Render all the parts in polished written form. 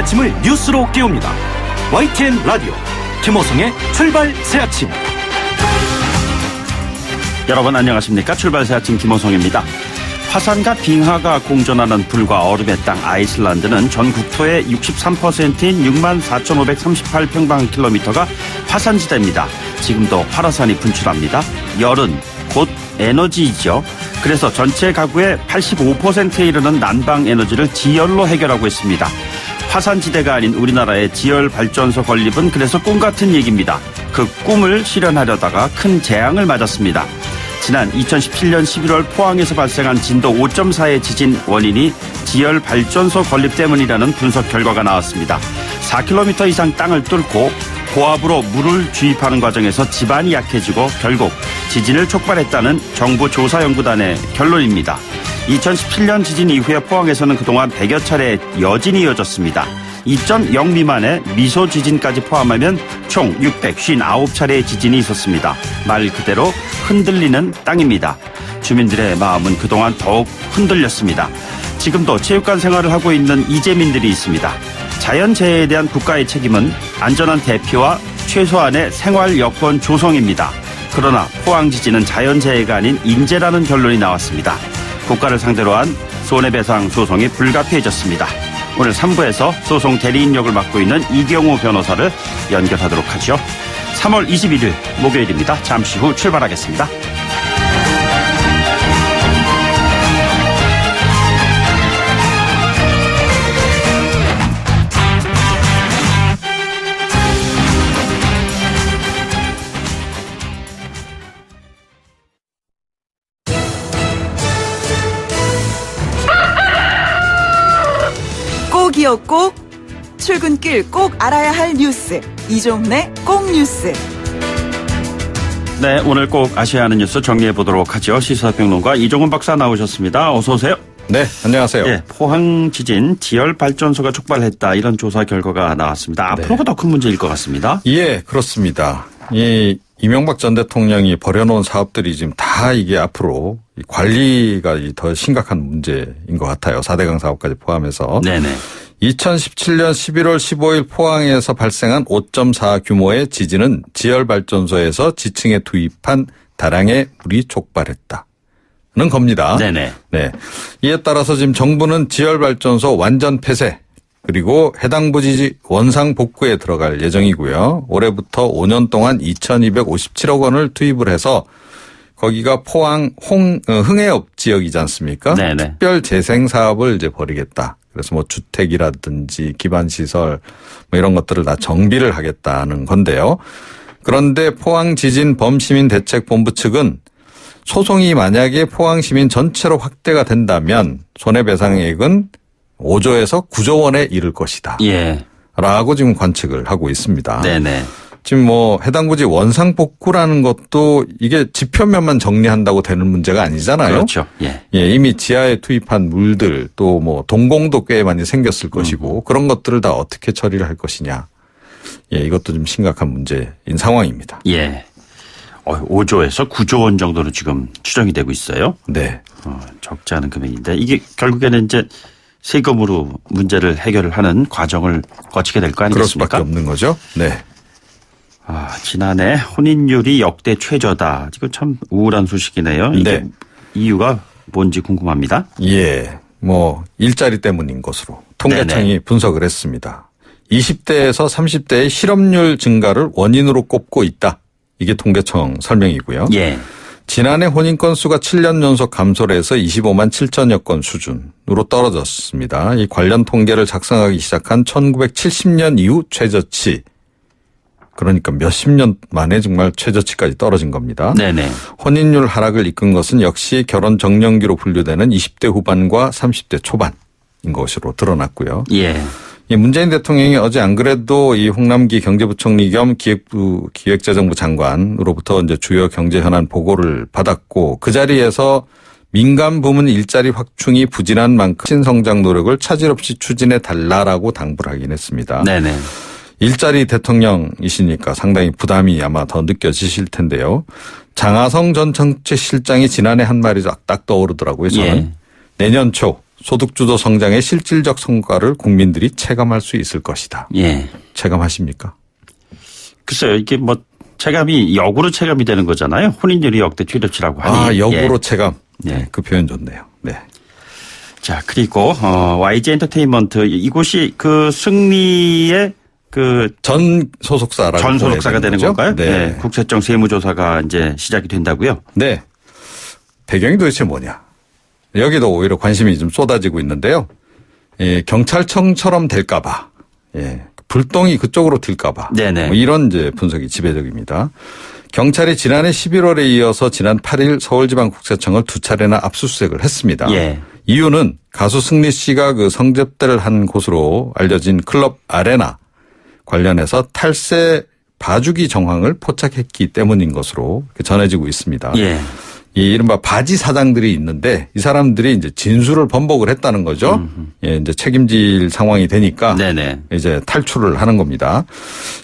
아침을 뉴스로 깨웁니다. YTN 라디오 김호성의 출발 새아침. 여러분 안녕하십니까? 출발 새아침 김호성입니다. 화산과 빙하가 공존하는 불과 얼음의 땅 아이슬란드는 전 국토의 63%인 64,538평방킬로미터가 화산지대입니다. 지금도 활화산이 분출합니다. 열은 곧 에너지이죠. 그래서 전체 가구의 85%에 이르는 난방 에너지를 지열로 해결하고 있습니다. 화산지대가 아닌 우리나라의 지열발전소 건립은 그래서 꿈 같은 얘기입니다. 그 꿈을 실현하려다가 큰 재앙을 맞았습니다. 지난 2017년 11월 포항에서 발생한 진도 5.4의 지진 원인이 지열발전소 건립 때문이라는 분석 결과가 나왔습니다. 4km 이상 땅을 뚫고 고압으로 물을 주입하는 과정에서 지반이 약해지고 결국 지진을 촉발했다는 정부 조사연구단의 결론입니다. 2017년 지진 이후에 포항에서는 그동안 100여 차례 여진이 이어졌습니다. 2.0 미만의 미소 지진까지 포함하면 총 659차례의 지진이 있었습니다. 말 그대로 흔들리는 땅입니다. 주민들의 마음은 그동안 더욱 흔들렸습니다. 지금도 체육관 생활을 하고 있는 이재민들이 있습니다. 자연재해에 대한 국가의 책임은 안전한 대피와 최소한의 생활 여건 조성입니다. 그러나 포항 지진은 자연재해가 아닌 인재라는 결론이 나왔습니다. 국가를 상대로 한 손해배상 소송이 불가피해졌습니다. 오늘 3부에서 소송 대리인 역을 맡고 있는 이경우 변호사를 연결하도록 하죠. 3월 21일 목요일입니다. 잠시 후 출발하겠습니다. 꼭이요 꼭, 출근길 꼭 알아야 할 뉴스, 이종래 꼭 뉴스. 네, 오늘 꼭 아셔야 하는 뉴스 정리해보도록 하죠. 시사평론가 이종훈 박사 나오셨습니다. 어서 오세요. 네, 안녕하세요. 네, 포항 지진 지열발전소가 촉발했다, 이런 조사 결과가 나왔습니다. 앞으로가 더 큰 문제일 것 같습니다. 예, 그렇습니다. 이명박 전 대통령이 벌여놓은 사업들이 지금 다 이게 앞으로 관리가 더 심각한 문제인 것 같아요. 4대강 사업까지 포함해서. 네네. 2017는 11월 15일 포항에서 발생한 5.4 규모의 지진은 지열발전소에서 지층에 투입한 다량의 물이 촉발했다는 겁니다. 네네. 네. 이에 따라서 지금 정부는 지열발전소 완전 폐쇄, 그리고 해당 부지 원상 복구에 들어갈 예정이고요. 올해부터 5년 동안 2,257억 원을 투입을 해서 거기가 포항 흥해읍 지역이지 않습니까? 네네. 특별 재생 사업을 이제 벌이겠다. 그래서 뭐 주택이라든지 기반시설 뭐 이런 것들을 다 정비를 하겠다는 건데요. 그런데 포항지진범시민대책본부 측은 소송이 만약에 포항시민 전체로 확대가 된다면 손해배상액은 5조에서 9조 원에 이를 것이다. 예. 라고 지금 관측을 하고 있습니다. 네네. 지금 뭐 해당 부지 원상 복구라는 것도 이게 지표면만 정리한다고 되는 문제가 아니잖아요. 그렇죠. 예. 예, 이미 지하에 투입한 물들 또 뭐 동공도 꽤 많이 생겼을 것이고 그런 것들을 다 어떻게 처리를 할 것이냐. 예, 이것도 좀 심각한 문제인 상황입니다. 예. 5조에서 9조 원 정도로 지금 추정이 되고 있어요. 네. 적지 않은 금액인데 이게 결국에는 이제 세금으로 문제를 해결을 하는 과정을 거치게 될 거 아니겠습니까? 그럴 수밖에 없는 거죠. 네. 지난해 혼인율이 역대 최저다. 이거 참 우울한 소식이네요. 이게 네. 이유가 뭔지 궁금합니다. 예. 뭐 일자리 때문인 것으로 통계청이 네네. 분석을 했습니다. 20대에서 30대의 실업률 증가를 원인으로 꼽고 있다. 이게 통계청 설명이고요. 예. 지난해 혼인 건수가 7년 연속 감소를 해서 25만 7천여 건 수준으로 떨어졌습니다. 이 관련 통계를 작성하기 시작한 1970년 이후 최저치. 그러니까 몇십 년 만에 정말 최저치까지 떨어진 겁니다. 네네. 혼인율 하락을 이끈 것은 역시 결혼 정년기로 분류되는 20대 후반과 30대 초반인 것으로 드러났고요. 예. 이 문재인 대통령이 어제 안 그래도 이 홍남기 경제부총리 겸 기획재정부 장관으로부터 이제 주요 경제 현안 보고를 받았고 그 자리에서 민간 부문 일자리 확충이 부진한 만큼 신성장 노력을 차질 없이 추진해 달라라고 당부를 하긴 했습니다. 네네. 일자리 대통령이시니까 상당히 부담이 아마 더 느껴지실 텐데요. 장하성 전 정책실장이 지난해 한 말이 딱 떠오르더라고요. 저는. 예. 내년 초 소득주도 성장의 실질적 성과를 국민들이 체감할 수 있을 것이다. 예. 체감하십니까? 글쎄요. 이게 뭐 체감이 역으로 체감이 되는 거잖아요. 혼인율이 역대 최저치라고 하니. 역으로 예. 체감. 예. 네, 그 표현 좋네요. 네. 자, 그리고 YG 엔터테인먼트 이곳이 그 승리의 전 소속사라고 전 소속사가 되는 거죠? 건가요? 네. 네. 국세청 세무조사가 이제 시작이 된다고요? 네. 배경이 도대체 뭐냐? 여기도 오히려 관심이 좀 쏟아지고 있는데요. 예, 경찰청처럼 될까봐, 예, 불똥이 그쪽으로 튈까봐, 네네. 뭐 이런 이제 분석이 지배적입니다. 경찰이 지난해 11월에 이어서 지난 8일 서울지방국세청을 2차례나 압수수색을 했습니다. 예. 이유는 가수 승리 씨가 그 성접대를 한 곳으로 알려진 클럽 아레나 관련해서 탈세 봐주기 정황을 포착했기 때문인 것으로 전해지고 있습니다. 예. 이 이른바 바지 사장들이 있는데 이 사람들이 이제 진술을 번복을 했다는 거죠. 예, 이제 책임질 상황이 되니까 네네. 이제 탈출을 하는 겁니다.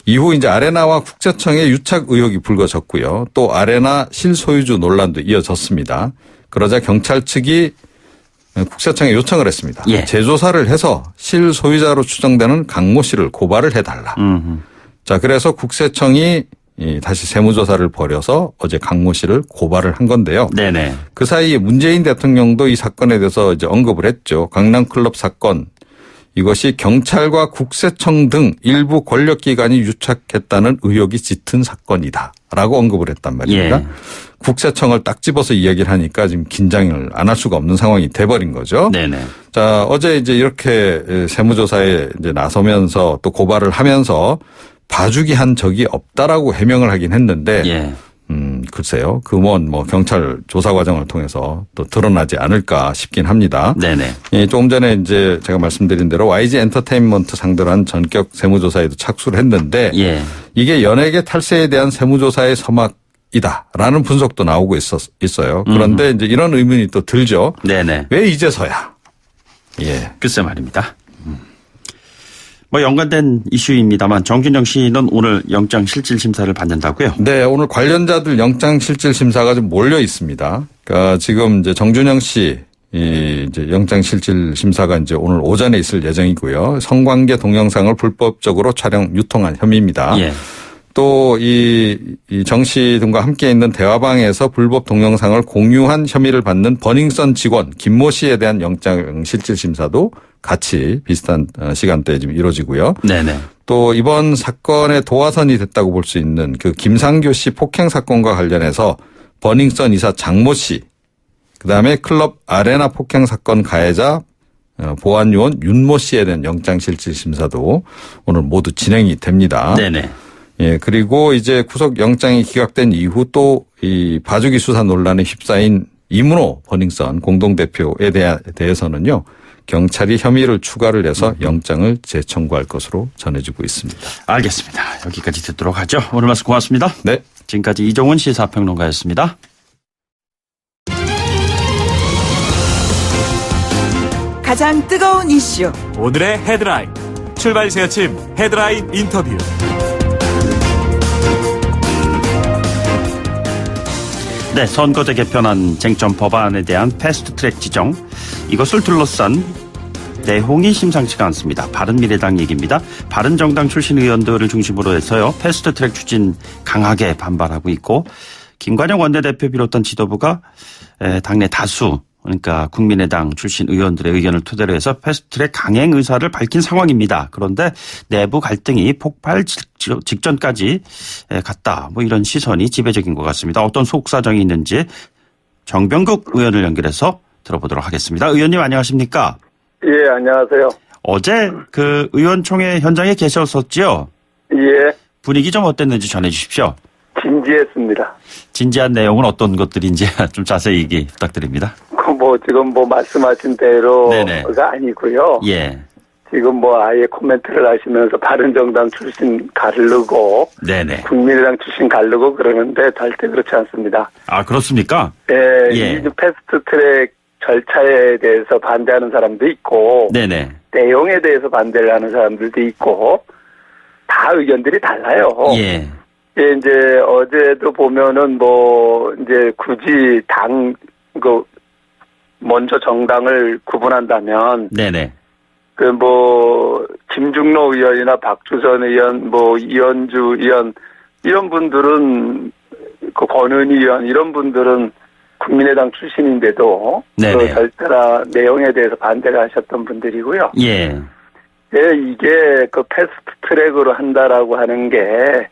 이후 이제 아레나와 국세청의 유착 의혹이 불거졌고요. 또 아레나 실소유주 논란도 이어졌습니다. 그러자 경찰 측이 국세청에 요청을 했습니다. 예. 재조사를 해서 실소유자로 추정되는 강모 씨를 고발을 해달라. 자, 그래서 국세청이 다시 세무조사를 벌여서 어제 강모 씨를 고발을 한 건데요. 네네. 그 사이에 문재인 대통령도 이 사건에 대해서 이제 언급을 했죠. 강남클럽 사건. 이것이 경찰과 국세청 등 일부 권력기관이 유착했다는 의혹이 짙은 사건이다. 라고 언급을 했단 말입니다. 예. 국세청을 딱 집어서 이야기를 하니까 지금 긴장을 안 할 수가 없는 상황이 돼버린 거죠. 네네. 자, 어제 이제 이렇게 세무조사에 이제 나서면서 또 고발을 하면서 봐주기 한 적이 없다라고 해명을 하긴 했는데, 예. 글쎄요. 뭐 경찰 조사 과정을 통해서 또 드러나지 않을까 싶긴 합니다. 네네. 예, 조금 전에 이제 제가 말씀드린 대로 YG 엔터테인먼트 상대로 한 전격 세무조사에도 착수를 했는데, 예. 이게 연예계 탈세에 대한 세무조사의 서막이다라는 분석도 나오고 있어요. 그런데 이제 이런 의문이 또 들죠. 네네. 왜 이제서야? 예. 글쎄 말입니다. 뭐 연관된 이슈입니다만 정준영 씨는 오늘 영장실질심사를 받는다고요? 네, 오늘 관련자들 영장실질심사가 좀 몰려 있습니다. 그러니까 지금 이제 정준영 씨 이제 영장실질심사가 이제 오늘 오전에 있을 예정이고요. 성관계 동영상을 불법적으로 촬영 유통한 혐의입니다. 예. 또 이 정 씨 등과 함께 있는 대화방에서 불법 동영상을 공유한 혐의를 받는 버닝썬 직원 김모 씨에 대한 영장실질심사도 같이 비슷한 시간대에 지금 이루어지고요. 네네. 또 이번 사건의 도화선이 됐다고 볼 수 있는 그 김상교 씨 폭행 사건과 관련해서 버닝썬 이사 장모 씨, 그다음에 클럽 아레나 폭행 사건 가해자 보안요원 윤모 씨에 대한 영장실질심사도 오늘 모두 진행이 됩니다. 네네. 예, 그리고 이제 구속 영장이 기각된 이후 또 이 봐주기 수사 논란에 휩싸인 이문호 버닝썬 공동대표에 대해서는요, 경찰이 혐의를 추가를 해서 영장을 재청구할 것으로 전해지고 있습니다. 알겠습니다. 여기까지 듣도록 하죠. 오늘 말씀 고맙습니다. 네. 지금까지 이종훈 시사평론가였습니다. 가장 뜨거운 이슈. 오늘의 헤드라인. 출발 새 아침 헤드라인 인터뷰. 네, 선거제 개편안 쟁점 법안에 대한 패스트트랙 지정, 이것을 둘러싼 내용이 심상치가 않습니다. 바른미래당 얘기입니다. 바른정당 출신 의원들을 중심으로 해서요, 패스트트랙 추진 강하게 반발하고 있고, 김관영 원내대표 비롯한 지도부가 당내 다수, 그러니까 국민의당 출신 의원들의 의견을 토대로 해서 패스트트랙 강행 의사를 밝힌 상황입니다. 그런데 내부 갈등이 폭발 직전까지 갔다. 뭐 이런 시선이 지배적인 것 같습니다. 어떤 속사정이 있는지 정병국 의원을 연결해서 들어보도록 하겠습니다. 의원님 안녕하십니까? 예, 안녕하세요. 어제 그 의원총회 현장에 계셨었죠? 예, 분위기 좀 어땠는지 전해 주십시오. 진지했습니다. 진지한 내용은 어떤 것들인지 좀 자세히 얘기 부탁드립니다. 지금 말씀하신 대로가 네네. 아니고요. 예. 지금 아예 코멘트를 하시면서 바른정당 출신 가르고, 네네. 국민의당 출신 가르고 그러는데 절대 그렇지 않습니다. 아, 그렇습니까? 예, 예. 이 패스트트랙 절차에 대해서 반대하는 사람도 있고, 네네. 내용에 대해서 반대를 하는 사람들도 있고, 다 의견들이 달라요. 예. 예, 이제 어제도 보면은 이제 굳이 먼저 정당을 구분한다면 네네. 김중로 의원이나 박주선 의원, 이현주 의원 이런 분들은 권은희 의원 이런 분들은 국민의당 출신인데도 네네. 그 절차나 내용에 대해서 반대를 하셨던 분들이고요. 예. 이게 그 패스트 트랙으로 한다라고 하는 게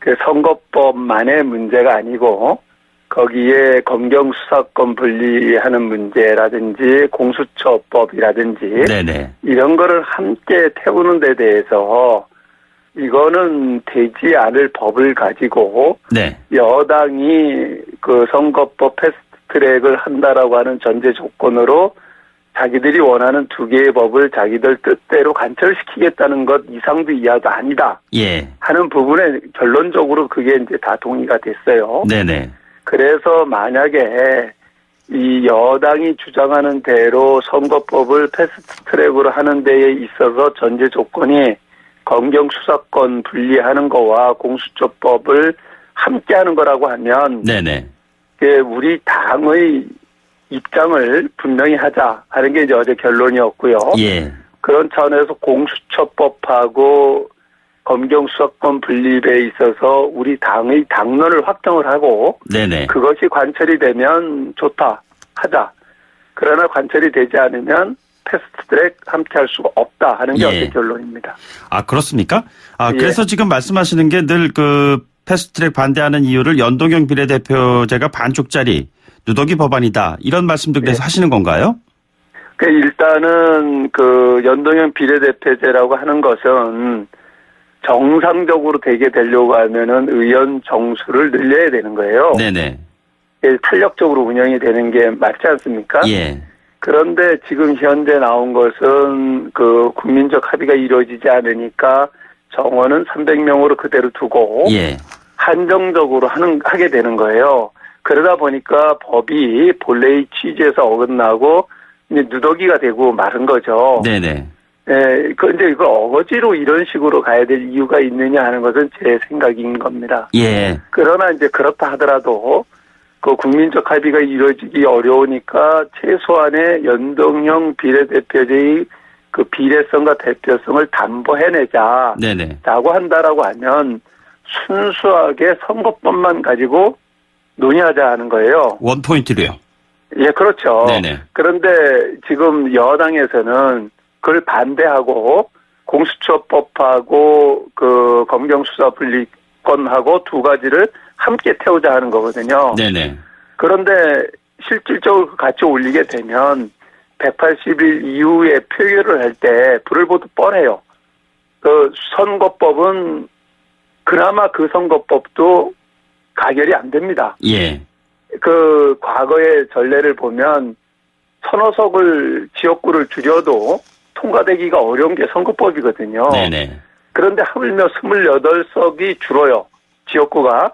그 선거법만의 문제가 아니고 거기에 검경 수사권 분리하는 문제라든지 공수처법이라든지 네네. 이런 거를 함께 태우는 데 대해서 이거는 되지 않을 법을 가지고 네. 여당이 그 선거법 패스트 트랙을 한다라고 하는 전제 조건으로 자기들이 원하는 두 개의 법을 자기들 뜻대로 관철시키겠다는 것 이상도 이하도 아니다 예. 하는 부분에 결론적으로 그게 이제 다 동의가 됐어요. 네네. 그래서 만약에 이 여당이 주장하는 대로 선거법을 패스트 트랙으로 하는 데에 있어서 전제 조건이 검경 수사권 분리하는 거와 공수처법을 함께 하는 거라고 하면 네네. 우리 당의 입장을 분명히 하자 하는 게 이제 어제 결론이었고요. 예. 그런 차원에서 공수처법하고 검경 수사권 분립에 있어서 우리 당의 당론을 확정을 하고 네네. 그것이 관철이 되면 좋다 하자. 그러나 관철이 되지 않으면 패스트트랙 함께 할 수가 없다 하는 게 예. 어제 결론입니다. 아, 그렇습니까? 예. 그래서 지금 말씀하시는 게 늘 패스트트랙 반대하는 이유를 연동형 비례대표제가 반쪽짜리 누더기 법안이다. 이런 말씀도 그래서 하시는 건가요? 일단은 연동형 비례대표제라고 하는 것은 정상적으로 되게 되려고 하면은 의원 정수를 늘려야 되는 거예요. 네네. 탄력적으로 운영이 되는 게 맞지 않습니까? 예. 그런데 지금 현재 나온 것은 국민적 합의가 이루어지지 않으니까 정원은 300명으로 그대로 두고 예. 한정적으로 하게 되는 거예요. 그러다 보니까 법이 본래의 취지에서 어긋나고 이제 누더기가 되고 마른 거죠. 네네. 그런데 이걸 어거지로 이런 식으로 가야 될 이유가 있느냐 하는 것은 제 생각인 겁니다. 예. 그러나 이제 그렇다 하더라도 국민적 합의가 이루어지기 어려우니까 최소한의 연동형 비례대표제의 비례성과 대표성을 담보해내자. 네네. 라고 한다라고 하면 순수하게 선거법만 가지고 논의하자 하는 거예요. 원포인트로요. 예, 그렇죠. 네네. 그런데 지금 여당에서는 그걸 반대하고 공수처법하고 검경수사 분리권하고 두 가지를 함께 태우자 하는 거거든요. 네네. 그런데 실질적으로 같이 올리게 되면 180일 이후에 표결을 할 때 불을 보듯 뻔해요. 선거법은 그나마 그 선거법도 가결이 안 됩니다. 예. 과거의 전례를 보면 서너 석을 지역구를 줄여도 통과되기가 어려운 게 선거법이거든요. 네네. 그런데 하물며 28석이 줄어요. 지역구가.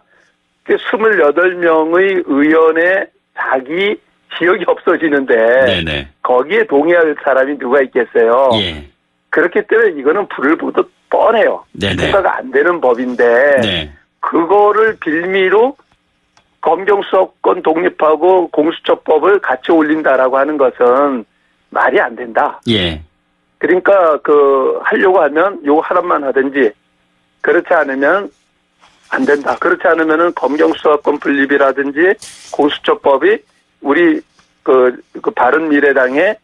28명의 의원의 자기 지역이 없어지는데 네네. 거기에 동의할 사람이 누가 있겠어요. 예. 그렇기 때문에 이거는 불을 보듯 뻔해요. 네네. 통과가 안 되는 법인데 네. 그거를 빌미로 검경수사권 독립하고 공수처법을 같이 올린다라고 하는 것은 말이 안 된다. 예. 그러니까 하려고 하면 요거 하나만 하든지 그렇지 않으면 안 된다. 그렇지 않으면은 검경수사권 분립이라든지 공수처법이 우리 바른미래당의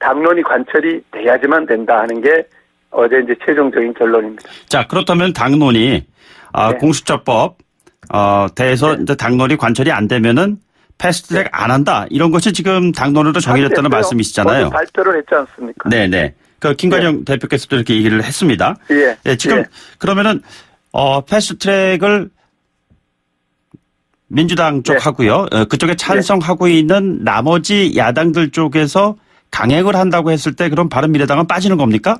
당론이 관철이 돼야지만 된다 하는 게 어제 이제 최종적인 결론입니다. 자, 그렇다면 당론이 네. 공수처법 대해서 네. 이제 당론이 관철이 안 되면은 패스트트랙 안 한다. 이런 것이 지금 당론으로 정해졌다는 됐어요. 말씀이시잖아요. 발표를 했지 않습니까? 네네. 김관영 대표께서도 이렇게 얘기를 했습니다. 예. 예, 지금 예. 그러면은 패스트트랙을 민주당 쪽하고요. 그쪽에 찬성하고 있는 나머지 야당들 쪽에서 강행을 한다고 했을 때 그럼 바른미래당은 빠지는 겁니까?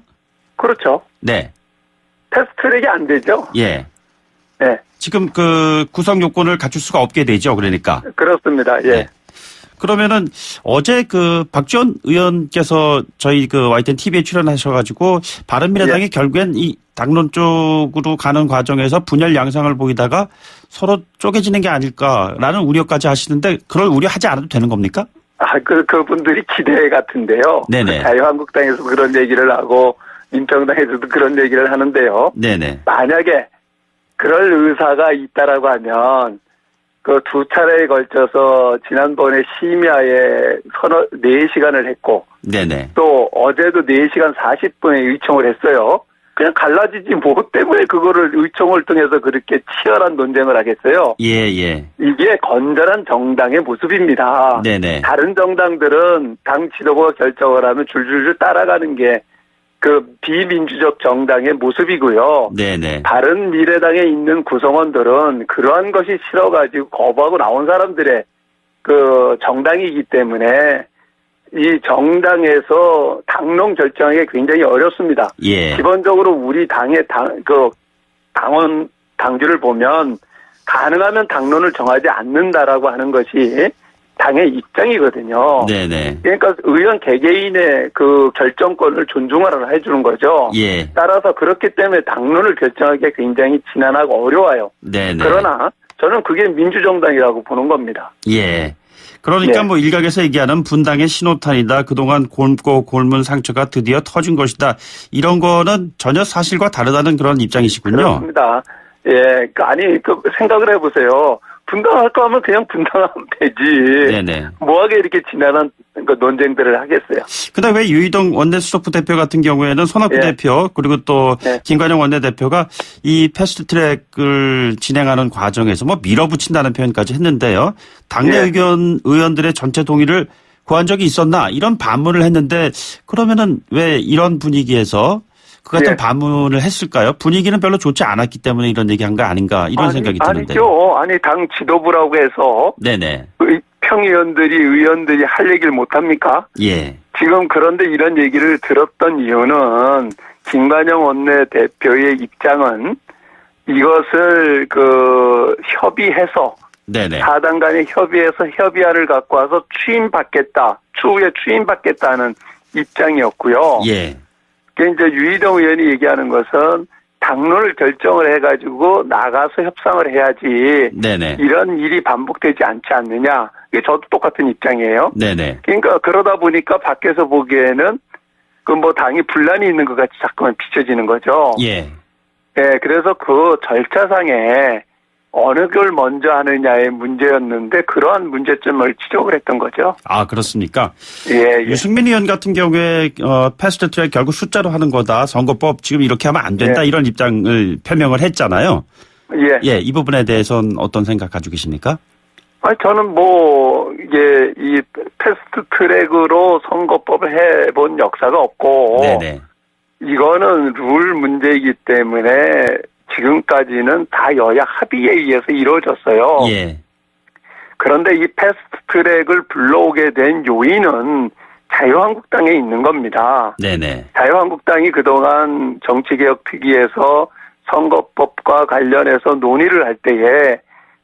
그렇죠. 네. 패스트트랙이 안 되죠. 예. 네. 지금 구성 요건을 갖출 수가 없게 되죠. 그러니까. 그렇습니다. 예. 네. 그러면은 어제 박지원 의원께서 저희 YTN TV에 출연하셔가지고 바른미래당이 결국엔 이 당론 쪽으로 가는 과정에서 분열 양상을 보이다가 서로 쪼개지는 게 아닐까라는 우려까지 하시는데 그럴 우려하지 않아도 되는 겁니까? 그분들이 기대 같은데요. 네네. 자유한국당에서 그런 얘기를 하고 민평당에서도 그런 얘기를 하는데요. 네네. 만약에 그럴 의사가 있다라고 하면 그 두 차례에 걸쳐서 지난번에 심야에 4시간을 했고 네네. 또 어제도 4시간 40분에 의총을 했어요. 그냥 갈라지지 뭐 때문에 그거를 의총을 통해서 그렇게 치열한 논쟁을 하겠어요. 예. 이게 건전한 정당의 모습입니다. 네네. 다른 정당들은 당 지도부가 결정을 하면 줄줄줄 따라가는 게 그 비민주적 정당의 모습이고요. 네네. 다른 미래당에 있는 구성원들은 그러한 것이 싫어가지고 거부하고 나온 사람들의 그 정당이기 때문에 이 정당에서 당론 결정하기 굉장히 어렵습니다. 예. 기본적으로 우리 당의 당원 당규를 보면 가능하면 당론을 정하지 않는다라고 하는 것이 당의 입장이거든요. 네네. 그러니까 의원 개개인의 그 결정권을 존중하라 해주는 거죠. 예. 따라서 그렇기 때문에 당론을 결정하기가 굉장히 지난하고 어려워요. 네네. 그러나 저는 그게 민주정당이라고 보는 겁니다. 예. 그러니까 네. 뭐 일각에서 얘기하는 분당의 신호탄이다. 그동안 곪고 곪은 상처가 드디어 터진 것이다. 이런 거는 전혀 사실과 다르다는 그런 입장이시군요. 그렇습니다. 예, 생각을 해보세요. 분당할 거 하면 그냥 분당하면 되지. 네네. 뭐하게 이렇게 지난한 논쟁들을 하겠어요. 그다음 왜 유이동 원내수석부 대표 같은 경우에는 손학규 예. 대표 그리고 또 네. 김관영 원내대표가 이 패스트트랙을 진행하는 과정에서 뭐 밀어붙인다는 표현까지 했는데요. 당내 예. 의원들의 전체 동의를 구한 적이 있었나 이런 반문을 했는데 그러면은 왜 이런 분위기에서 그 같은 예. 반문을 했을까요? 분위기는 별로 좋지 않았기 때문에 이런 얘기한 거 아닌가 이런 생각이 드는데요. 아니죠. 아니 당 지도부라고 해서 네네. 의원들이 할 얘기를 못 합니까? 예. 지금 그런데 이런 얘기를 들었던 이유는 김관영 원내대표의 입장은 이것을 협의해서 네네. 4당 간에 협의해서 협의안을 갖고 와서 추후에 추임받겠다는 입장이었고요. 예. 이제 유이동 의원이 얘기하는 것은 당론을 결정을 해가지고 나가서 협상을 해야지 네네. 이런 일이 반복되지 않지 않느냐. 이게 저도 똑같은 입장이에요. 네네. 그러니까 그러다 보니까 밖에서 보기에는 당이 분란이 있는 것 같이 자꾸만 비춰지는 거죠. 예. 예, 그래서 그 절차상에 어느 걸 먼저 하느냐의 문제였는데 그러한 문제점을 지적을 했던 거죠. 아, 그렇습니까? 예. 유승민 의원 같은 경우에 패스트트랙 결국 숫자로 하는 거다. 선거법 지금 이렇게 하면 안 된다. 예. 이런 입장을 표명을 했잖아요. 예. 예, 이 부분에 대해서는 어떤 생각 가지고 계십니까? 저는 이 패스트트랙으로 선거법을 해본 역사가 없고 네네. 이거는 룰 문제이기 때문에 지금까지는 다 여야 합의에 의해서 이루어졌어요. 예. 그런데 이 패스트트랙을 불러오게 된 요인은 자유한국당에 있는 겁니다. 네네. 자유한국당이 그동안 정치개혁특위에서 선거법과 관련해서 논의를 할 때에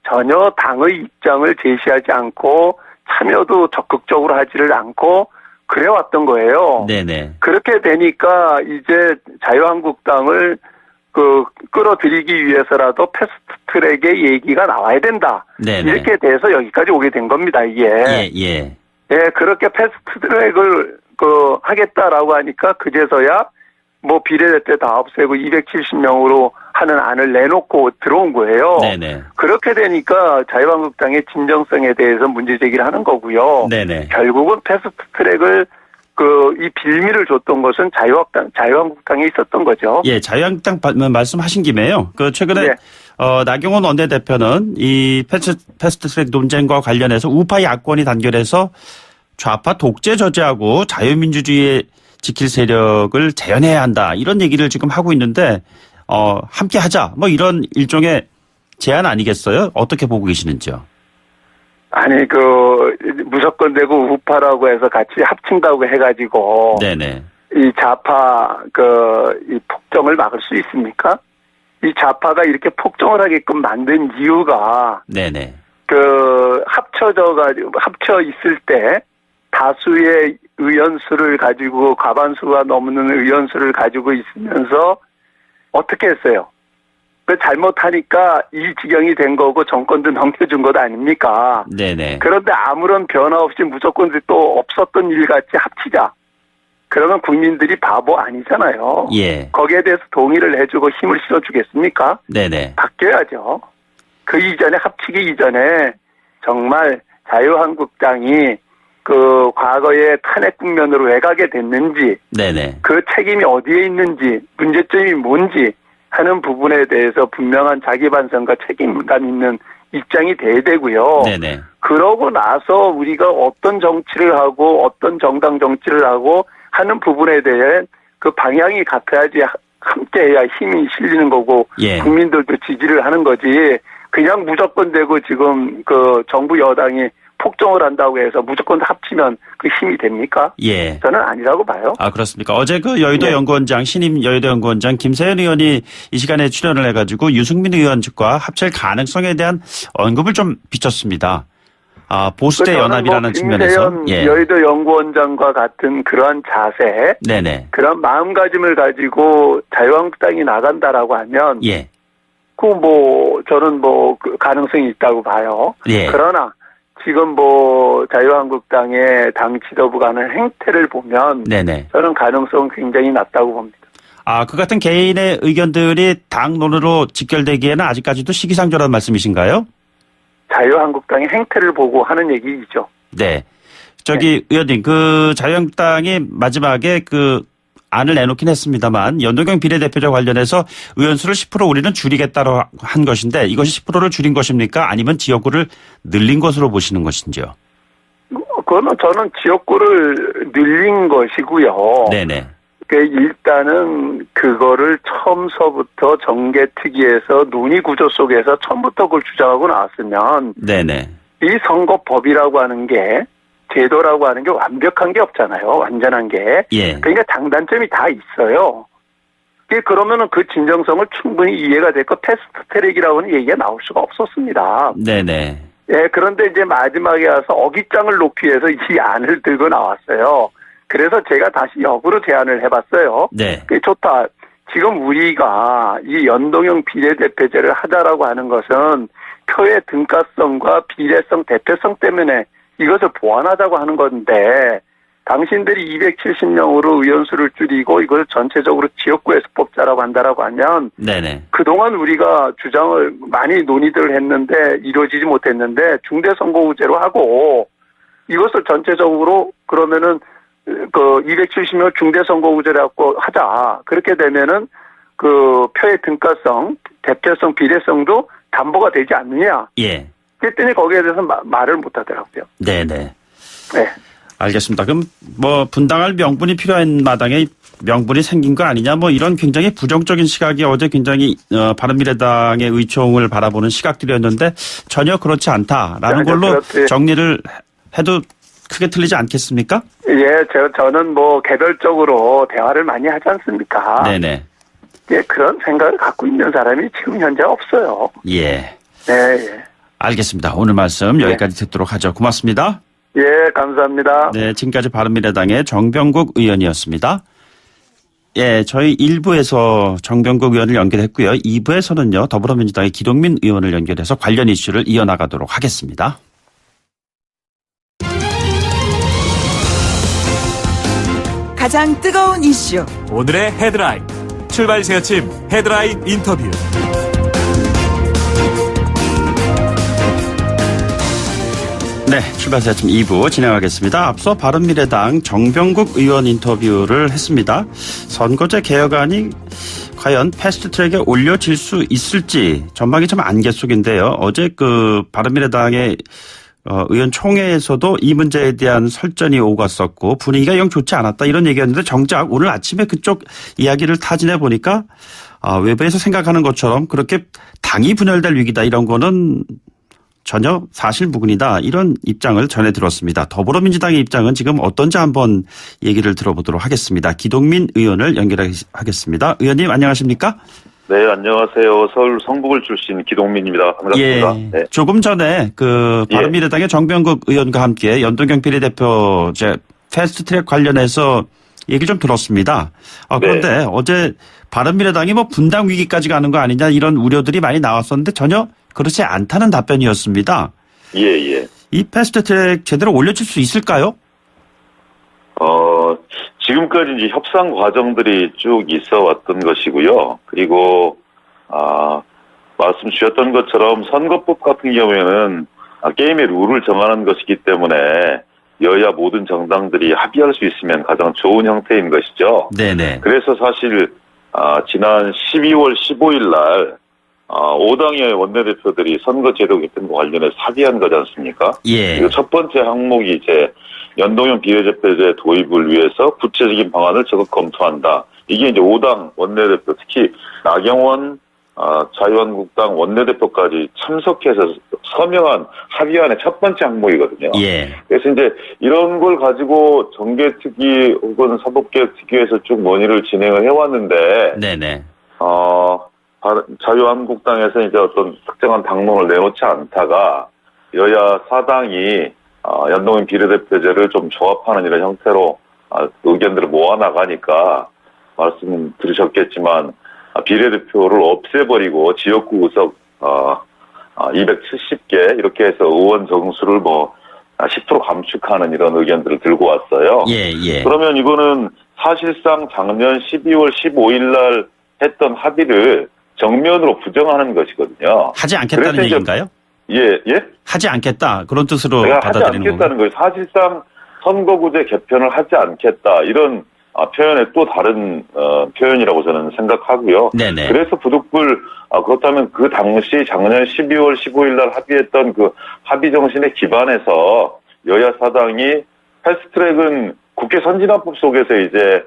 전혀 당의 입장을 제시하지 않고 참여도 적극적으로 하지를 않고 그래왔던 거예요. 네네. 그렇게 되니까 이제 자유한국당을 끌어들이기 위해서라도 패스트트랙의 얘기가 나와야 된다. 네네. 이렇게 돼서 여기까지 오게 된 겁니다. 이게. 예. 예, 그렇게 패스트트랙을 하겠다라고 하니까 그제서야 비례대표 다 없애고 270명으로 하는 안을 내놓고 들어온 거예요. 네네. 그렇게 되니까 자유한국당의 진정성에 대해서 문제 제기를 하는 거고요. 네네. 결국은 패스트트랙을 이 빌미를 줬던 것은 자유한국당에 있었던 거죠. 예, 자유한국당 말씀하신 김에요. 최근에 네. 나경원 원내대표는 이 패스트트랙 논쟁과 관련해서 우파 야권이 단결해서 좌파 독재 저지하고 자유민주주의의 지킬 세력을 재현해야 한다. 이런 얘기를 지금 하고 있는데 함께 하자. 이런 일종의 제안 아니겠어요? 어떻게 보고 계시는지요? 아니 무조건 되고 우파라고 해서 같이 합친다고 해가지고 네네. 이 좌파 이 폭정을 막을 수 있습니까? 이 좌파가 이렇게 폭정을 하게끔 만든 이유가 네네. 합쳐 있을 때 다수의 의원수를 가지고 과반수가 넘는 의원수를 가지고 있으면서 어떻게 했어요? 그 잘못하니까 이 지경이 된 거고 정권도 넘겨준 것 아닙니까? 네네. 그런데 아무런 변화 없이 무조건 또 없었던 일같이 합치자. 그러면 국민들이 바보 아니잖아요. 예. 거기에 대해서 동의를 해주고 힘을 실어주겠습니까? 네네. 바뀌어야죠. 그 이전에 합치기 이전에 정말 자유한국당이 그 과거의 탄핵 국면으로 왜 가게 됐는지 네네. 그 책임이 어디에 있는지 문제점이 뭔지 하는 부분에 대해서 분명한 자기 반성과 책임감 있는 입장이 돼야 되고요. 네네. 그러고 나서 우리가 어떤 정치를 하고 어떤 정당 정치를 하고 하는 부분에 대해 그 방향이 같아야지 함께해야 힘이 실리는 거고 예. 국민들도 지지를 하는 거지. 그냥 무조건 되고 지금 그 정부 여당이 폭정을 한다고 해서 무조건 합치면 그 힘이 됩니까? 예. 저는 아니라고 봐요. 아, 그렇습니까? 어제 그 여의도 네. 연구원장, 신임 여의도 연구원장 김세현 의원이 이 시간에 출연을 해가지고 유승민 의원 측과 합칠 가능성에 대한 언급을 좀 비쳤습니다. 아, 보수대 연합이라는 측면에서. 김세현 예. 여의도 연구원장과 같은 그러한 자세, 네네. 그런 마음가짐을 가지고 자유한국당이 나간다라고 하면, 예. 저는 그 가능성이 있다고 봐요. 예. 그러나 지금 자유한국당의 당 지도부가 하는 행태를 보면, 네네. 저는 가능성은 굉장히 낮다고 봅니다. 아, 그 같은 개인의 의견들이 당론으로 직결되기에는 아직까지도 시기상조라는 말씀이신가요? 자유한국당의 행태를 보고 하는 얘기이죠. 네. 의원님, 그 자유한국당이 마지막에 그 안을 내놓긴 했습니다만 연동형 비례대표제 관련해서 의원수를 10% 우리는 줄이겠다고 한 것인데 이것이 10%를 줄인 것입니까? 아니면 지역구를 늘린 것으로 보시는 것인지요? 그거는 저는 지역구를 늘린 것이고요. 네네. 일단은 그거를 처음서부터 정개특위에서 논의 구조 속에서 처음부터 그걸 주장하고 나왔으면 네네. 이 선거법이라고 하는 게 제도라고 하는 게 완벽한 게 없잖아요. 완전한 게. 예. 그러니까 장단점이 다 있어요. 그러면은 그 진정성을 충분히 이해가 됐고 패스트 트랙이라고는 얘기가 나올 수가 없었습니다. 네네. 예, 그런데 이제 마지막에 와서 어깃장을 놓기 위해서 이 안을 들고 나왔어요. 그래서 제가 다시 역으로 제안을 해봤어요. 네. 좋다. 지금 우리가 이 연동형 비례대표제를 하자라고 하는 것은 표의 등가성과 비례성, 대표성 때문에 이것을 보완하자고 하는 건데 당신들이 270명으로 의원수를 줄이고 이걸 전체적으로 지역구에서 뽑자라고 한다라고 하면 네네. 그동안 우리가 주장을 많이 논의들 했는데 이루어지지 못했는데 중대선거구제로 하고 이것을 전체적으로 그러면은 그 270명 중대선거구제라고 하자. 그렇게 되면은 그 표의 등가성, 대표성, 비례성도 담보가 되지 않느냐. 예. 그랬더니 거기에 대해서 말을 못 하더라고요. 네네. 네. 알겠습니다. 그럼 분당할 명분이 필요한 마당에 명분이 생긴 거 아니냐 이런 굉장히 부정적인 시각이 어제 굉장히 바른미래당의 의총을 바라보는 시각들이었는데 전혀 그렇지 않다라는 걸로 그렇지. 정리를 해도 크게 틀리지 않겠습니까? 예, 저는 개별적으로 대화를 많이 하지 않습니까? 네네. 예, 그런 생각을 갖고 있는 사람이 지금 현재 없어요. 예. 네, 예. 알겠습니다. 오늘 말씀 여기까지 듣도록 하죠. 고맙습니다. 예, 감사합니다. 네, 지금까지 바른미래당의 정병국 의원이었습니다. 예, 저희 1부에서 정병국 의원을 연결했고요. 2부에서는요, 더불어민주당의 기동민 의원을 연결해서 관련 이슈를 이어나가도록 하겠습니다. 가장 뜨거운 이슈 오늘의 헤드라인. 출발 새 아침 헤드라인 인터뷰. 네, 출발새 아침 2부 진행하겠습니다. 앞서 바른미래당 정병국 의원 인터뷰를 했습니다. 선거제 개혁안이 과연 패스트트랙에 올려질 수 있을지 전망이 좀 안갯속인데요. 어제 그 바른미래당의 의원총회에서도 이 문제에 대한 설전이 오갔었고 분위기가 영 좋지 않았다 이런 얘기였는데 정작 오늘 아침에 그쪽 이야기를 타진해 보니까 외부에서 생각하는 것처럼 그렇게 당이 분열될 위기다 이런 거는 전혀 사실무근이다 이런 입장을 전해 들었습니다. 더불어민주당의 입장은 지금 어떤지 한번 얘기를 들어보도록 하겠습니다. 기동민 의원을 연결하겠습니다. 의원님 안녕하십니까? 네, 안녕하세요. 서울 성북을 출신 기동민입니다. 반갑습니다. 예, 네. 조금 전에 바른미래당의 정병국 의원과 함께 연동형 비례대표제 패스트트랙 관련해서 얘기 좀 들었습니다. 그런데 어제 바른미래당이 뭐 분당 위기까지 가는 거 아니냐 이런 우려들이 많이 나왔었는데 전혀 그렇지 않다는 답변이었습니다. 예. 이 패스트트랙 제대로 올려줄 수 있을까요? 지금까지 이제 협상 과정들이 쭉 있어 왔던 것이고요. 그리고, 말씀 주셨던 것처럼 선거법 같은 경우에는 게임의 룰을 정하는 것이기 때문에 여야 모든 정당들이 합의할 수 있으면 가장 좋은 형태인 것이죠. 네네. 그래서 사실, 지난 12월 15일 날, 5당의 원내대표들이 선거제도 개편과 관련해서 합의한 거지 않습니까? 예. 그리고 첫 번째 항목이 이제 연동형 비례대표제 도입을 위해서 구체적인 방안을 적극 검토한다. 이게 이제 5당 원내대표, 특히 나경원 자유한국당 원내대표까지 참석해서 서명한 합의안의 첫 번째 항목이거든요. 예. 그래서 이제 이런 걸 가지고 정개특위 혹은 사법개혁특위에서 쭉 논의를 진행을 해왔는데, 네네. 자유한국당에서 이제 어떤 특정한 당론을 내놓지 않다가 여야 4당이 연동형 비례대표제를 좀 조합하는 이런 형태로 의견들을 모아나가니까 말씀 들으셨겠지만 비례대표를 없애버리고 지역구 의석 270개 이렇게 해서 의원 정수를 10% 감축하는 이런 의견들을 들고 왔어요. 예. 그러면 이거는 사실상 작년 12월 15일 날 했던 합의를 정면으로 부정하는 것이거든요. 하지 않겠다는 얘기인가요? 예? 하지 않겠다. 그런 뜻으로 내가 하지 받아들이는 않겠다는 건가요? 거예요. 사실상 선거구제 개편을 하지 않겠다. 이런 표현의 또 다른 표현이라고 저는 생각하고요. 네네. 그래서 부득불 그렇다면 그 당시 작년 12월 15일 날 합의했던 그 합의 정신에 기반해서 여야 사당이 패스트트랙은 국회 선진화법 속에서 이제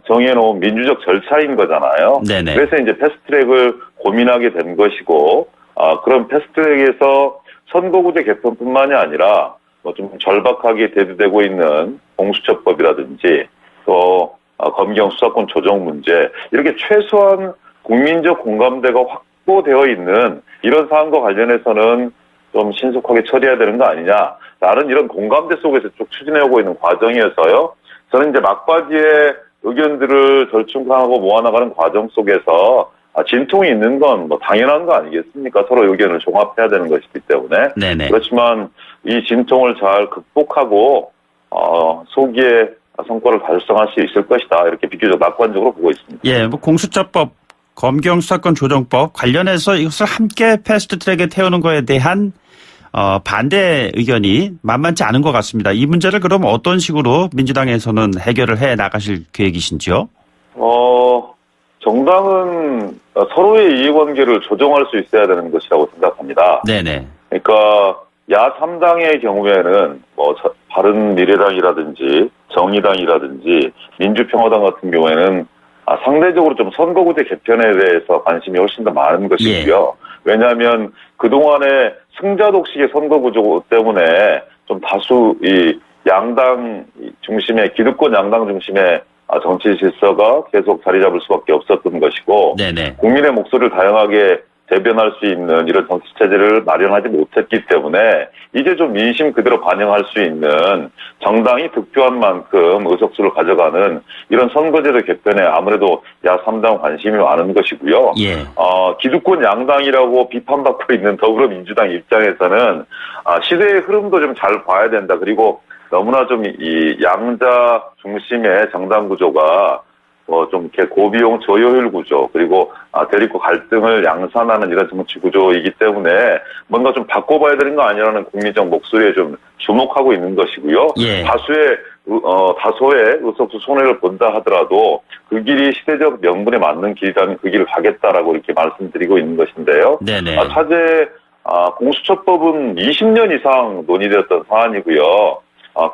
정해놓은 민주적 절차인 거잖아요. 네네. 그래서 이제 패스트트랙을 고민하게 된 것이고, 그런 패스트트랙에서 선거구제 개편뿐만이 아니라 좀 절박하게 대두되고 있는 공수처법이라든지 또 검경 수사권 조정 문제 이렇게 최소한 국민적 공감대가 확보되어 있는 이런 사안과 관련해서는 좀 신속하게 처리해야 되는 거 아니냐. 다른 이런 공감대 속에서 쭉 추진해오고 있는 과정이어서요. 저는 이제 막바지에 의견들을 절충하고 모아나가는 과정 속에서 진통이 있는 건 당연한 거 아니겠습니까? 서로 의견을 종합해야 되는 것이기 때문에. 네네. 그렇지만 이 진통을 잘 극복하고 소기에 성과를 달성할 수 있을 것이다. 이렇게 비교적 낙관적으로 보고 있습니다. 예, 공수처법, 검경 수사권 조정법 관련해서 이것을 함께 패스트트랙에 태우는 거에 대한 반대 의견이 만만치 않은 것 같습니다. 이 문제를 그럼 어떤 식으로 민주당에서는 해결을 해 나가실 계획이신지요? 정당은 서로의 이해관계를 조정할 수 있어야 되는 것이라고 생각합니다. 네네. 그러니까 야 3당의 경우에는 바른미래당이라든지 정의당이라든지 민주평화당 같은 경우에는 상대적으로 좀 선거구제 개편에 대해서 관심이 훨씬 더 많은 것이고요. 왜냐하면 그동안의 승자 독식의 선거구조 때문에 좀 다수 이 양당 중심의 기득권 양당 중심의 정치 질서가 계속 자리 잡을 수밖에 없었던 것이고, 네네. 국민의 목소리를 다양하게 대변할 수 있는 이런 정치 체제를 마련하지 못했기 때문에 이제 좀 민심 그대로 반영할 수 있는 정당이 득표한 만큼 의석수를 가져가는 이런 선거제도 개편에 아무래도 야 3당 관심이 많은 것이고요. 예. 기득권 양당이라고 비판받고 있는 더불어민주당 입장에서는 시대의 흐름도 좀 잘 봐야 된다. 그리고 너무나 좀 이 양자 중심의 정당 구조가 좀 이렇게 고비용 저효율 구조 그리고 대립과 갈등을 양산하는 이런 정치 구조이기 때문에 뭔가 좀 바꿔봐야 되는 거 아니라는 국민적 목소리에 좀 주목하고 있는 것이고요. 예. 다소의 의석수 손해를 본다 하더라도 그 길이 시대적 명분에 맞는 길이라면 그 길을 가겠다라고 이렇게 말씀드리고 있는 것인데요. 네네. 차제 공수처법은 20년 이상 논의되었던 사안이고요.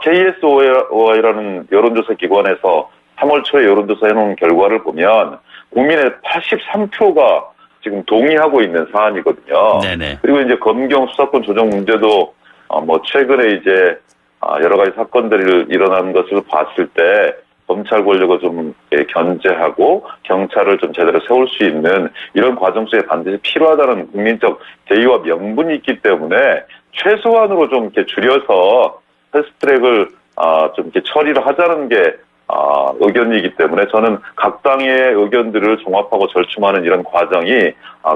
KSOI라는 여론조사 기관에서 3월 초에 여론조사 해놓은 결과를 보면 국민의 83%가 지금 동의하고 있는 사안이거든요. 네네. 그리고 이제 검경 수사권 조정 문제도 최근에 이제 여러 가지 사건들이 일어난 것을 봤을 때 검찰 권력을 좀 견제하고 경찰을 좀 제대로 세울 수 있는 이런 과정 속에 반드시 필요하다는 국민적 대의와 명분이 있기 때문에 최소한으로 좀 이렇게 줄여서 패스트트랙을 좀 이렇게 처리를 하자는 게 의견이기 때문에 저는 각 당의 의견들을 종합하고 절충하는 이런 과정이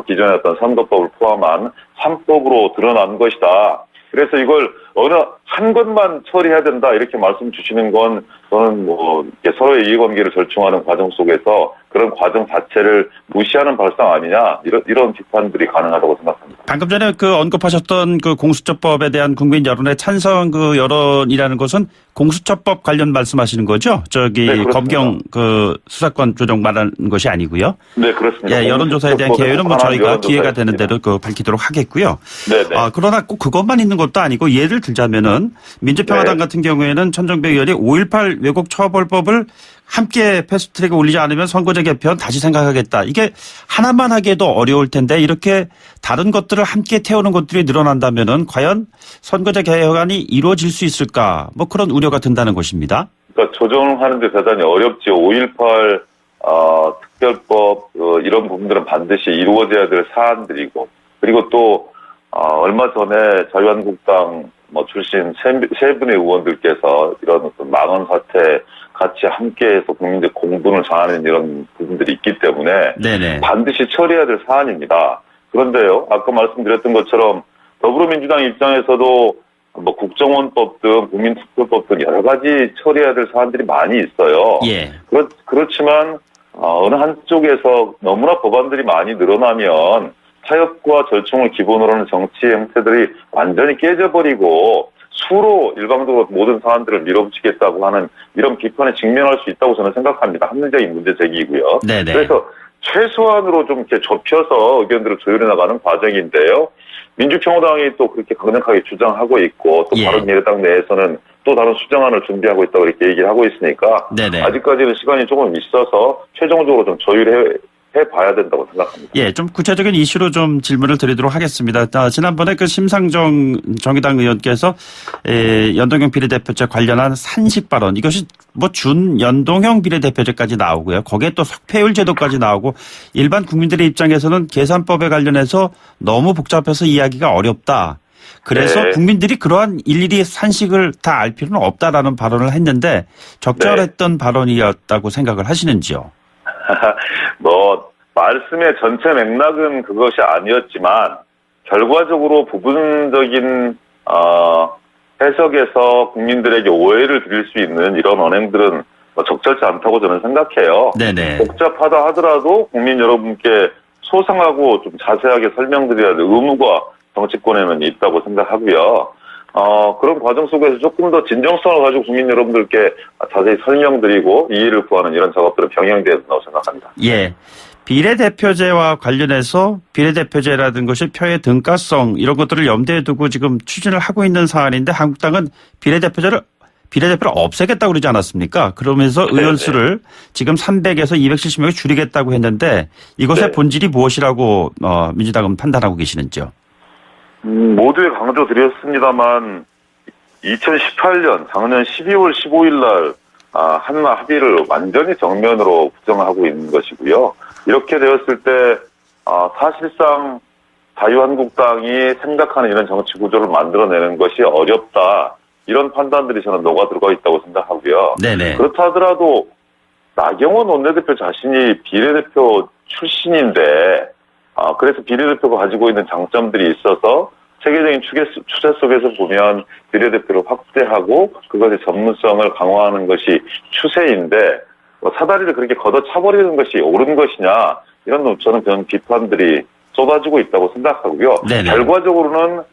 기존의 어떤 선거법을 포함한 3법으로 드러난 것이다. 그래서 이걸 어느 한 것만 처리해야 된다 이렇게 말씀 주시는 건 저는 뭐 서로의 이해관계를 절충하는 과정 속에서 그런 과정 자체를 무시하는 발상 아니냐 이런 비판들이 가능하다고 생각합니다. 방금 전에 그 언급하셨던 그 공수처법에 대한 국민 여론의 찬성 그 여론이라는 것은 공수처법 관련 말씀하시는 거죠? 저기 네, 검경 그 수사권 조정 말하는 것이 아니고요. 네, 그렇습니다. 예, 여론조사에 대한 개요는 뭐 저희가 기회가 되는 대로 그 밝히도록 하겠고요. 네네. 그러나 꼭 그것만 있는 것도 아니고 예를 들자면은 민주평화당 네. 같은 경우에는 천정배 의원이 5.18 왜곡 처벌법을 함께 패스트트랙에 올리지 않으면 선거제 개편 다시 생각하겠다. 이게 하나만 하기에도 어려울 텐데 이렇게 다른 것들을 함께 태우는 것들이 늘어난다면은 과연 선거제 개혁안이 이루어질 수 있을까? 뭐 그런 우려가 든다는 것입니다. 그러니까 조정하는데 대단히 어렵지요. 5.18 특별법 이런 부분들은 반드시 이루어져야 될 사안들이고 그리고 또 얼마 전에 자유한국당 출신 세 분의 의원들께서 이런 어떤 망언 사태 같이 함께해서 국민들 공분을 자아내는 이런 부분들이 있기 때문에 네네. 반드시 처리해야 될 사안입니다. 그런데요, 아까 말씀드렸던 것처럼 더불어민주당 입장에서도 뭐 국정원법 등 국민투표법 등 여러 가지 처리해야 될 사안들이 많이 있어요. 예. 그렇지만 어느 한쪽에서 너무나 법안들이 많이 늘어나면 타협과 절충을 기본으로 하는 정치 형태들이 완전히 깨져버리고 수로 일방적으로 모든 사안들을 밀어붙이겠다고 하는 이런 비판에 직면할 수 있다고 저는 생각합니다. 합리적인 문제 제기이고요. 네네. 그래서 최소한으로 좀 이렇게 좁혀서 의견들을 조율해 나가는 과정인데요. 민주평화당이 또 그렇게 강력하게 주장하고 있고 또 예. 바른미래당 내에서는 또 다른 수정안을 준비하고 있다고 이렇게 얘기를 하고 있으니까 네네. 아직까지는 시간이 조금 있어서 최종적으로 좀 해봐야 된다고 생각합니다. 예, 좀 구체적인 이슈로 좀 질문을 드리도록 하겠습니다. 지난번에 그 심상정 정의당 의원께서 연동형 비례대표제 관련한 산식 발언, 이것이 뭐 준연동형 비례대표제까지 나오고요. 거기에 또 석패율 제도까지 나오고 일반 국민들의 입장에서는 계산법에 관련해서 너무 복잡해서 이야기가 어렵다. 그래서 네. 국민들이 그러한 일일이 산식을 다 알 필요는 없다라는 발언을 했는데 적절했던 발언이었다고 생각을 하시는지요? 말씀의 전체 맥락은 그것이 아니었지만, 결과적으로 부분적인, 해석에서 국민들에게 오해를 드릴 수 있는 이런 언행들은 적절치 않다고 저는 생각해요. 네네. 복잡하다 하더라도 국민 여러분께 소상하고 좀 자세하게 설명드려야 될 의무가 정치권에는 있다고 생각하고요. 그런 과정 속에서 조금 더 진정성을 가지고 국민 여러분들께 자세히 설명드리고 이해를 구하는 이런 작업들은 병행돼야 된다고 생각합니다. 예. 비례대표제와 관련해서 비례대표제라든 것이 표의 등가성 이런 것들을 염두에 두고 지금 추진을 하고 있는 사안인데 한국당은 비례대표를 없애겠다고 그러지 않았습니까? 그러면서 의원 수를 지금 300에서 270명에 줄이겠다고 했는데 이것의 네. 본질이 무엇이라고 민주당은 판단하고 계시는지요? 모두에 강조드렸습니다만 2018년 작년 12월 15일 날 한나 합의를 완전히 정면으로 부정하고 있는 것이고요. 이렇게 되었을 때 사실상 자유한국당이 생각하는 이런 정치 구조를 만들어내는 것이 어렵다. 이런 판단들이 저는 녹아들어가 있다고 생각하고요. 네네. 그렇다 하더라도 나경원 원내대표 자신이 비례대표 출신인데 그래서 비례대표가 가지고 있는 장점들이 있어서 세계적인 추세 속에서 보면 비례대표를 확대하고 그것의 전문성을 강화하는 것이 추세인데 사다리를 그렇게 걷어차버리는 것이 옳은 것이냐 이런 저는 그런 비판들이 쏟아지고 있다고 생각하고요. 네네. 결과적으로는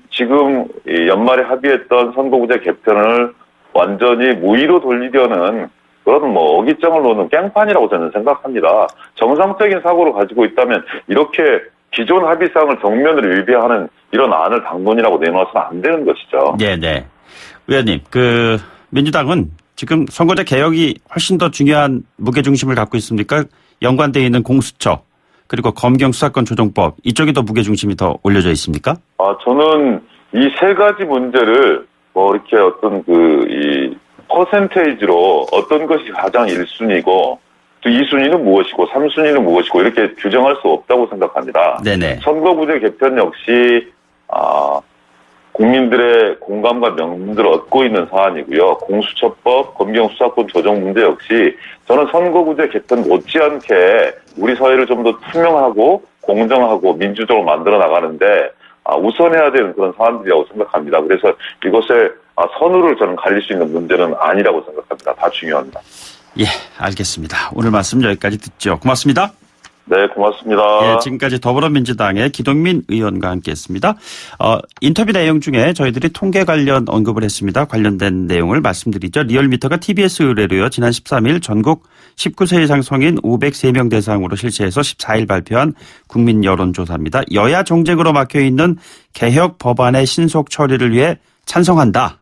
지금 연말에 합의했던 선거구제 개편을 완전히 무의로 돌리려는 그런 어깃장을 놓는 깽판이라고 저는 생각합니다. 정상적인 사고를 가지고 있다면 이렇게 기존 합의사항을 정면으로 위배하는 이런 안을 당론이라고 내놓아서는 안 되는 것이죠. 네네. 의원님, 민주당은 지금 선거제 개혁이 훨씬 더 중요한 무게중심을 갖고 있습니까? 연관되어 있는 공수처, 그리고 검경 수사권 조정법, 이쪽에 더 무게중심이 더 올려져 있습니까? 저는 이 세 가지 문제를 이렇게 어떤 이 퍼센테이지로 어떤 것이 가장 1순위고 또 2순위는 무엇이고 3순위는 무엇이고 이렇게 규정할 수 없다고 생각합니다. 네네. 선거구제 개편 역시 국민들의 공감과 명분들을 얻고 있는 사안이고요. 공수처법, 검경수사권 조정 문제 역시 저는 선거구제 개편 못지않게 우리 사회를 좀 더 투명하고 공정하고 민주적으로 만들어 나가는데 우선해야 되는 그런 사안들이라고 생각합니다. 그래서 이것에 선후를 저는 갈릴 수 있는 문제는 아니라고 생각합니다. 다 중요합니다. 예, 알겠습니다. 오늘 말씀 여기까지 듣죠. 고맙습니다. 네, 고맙습니다. 예, 지금까지 더불어민주당의 기동민 의원과 함께했습니다. 인터뷰 내용 중에 저희들이 통계 관련 언급을 했습니다. 관련된 내용을 말씀드리죠. 리얼미터가 TBS 의뢰로요. 지난 13일 전국 19세 이상 성인 503명 대상으로 실시해서 14일 발표한 국민 여론조사입니다. 여야 정쟁으로 막혀있는 개혁 법안의 신속 처리를 위해 찬성한다.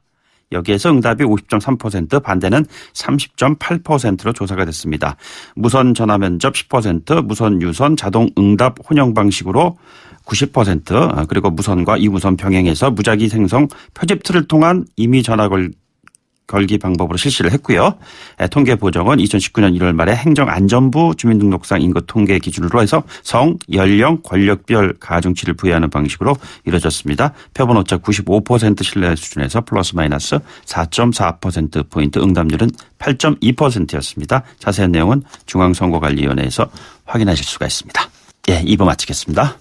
여기에서 응답이 50.3%, 반대는 30.8%로 조사가 됐습니다. 무선 전화 면접 10%, 무선 유선 자동 응답 혼용 방식으로 90%, 그리고 무선과 이무선 병행해서 무작위 생성 표집틀을 통한 임의 전화 걸기 방법으로 실시를 했고요. 통계 보정은 2019년 1월 말에 행정안전부 주민등록상 인구 통계 기준으로 해서 성, 연령, 권력별 가중치를 부여하는 방식으로 이루어졌습니다. 표본 오차 95% 신뢰 수준에서 플러스 마이너스 4.4%포인트, 응답률은 8.2%였습니다. 자세한 내용은 중앙선거관리위원회에서 확인하실 수가 있습니다. 예, 2부 마치겠습니다.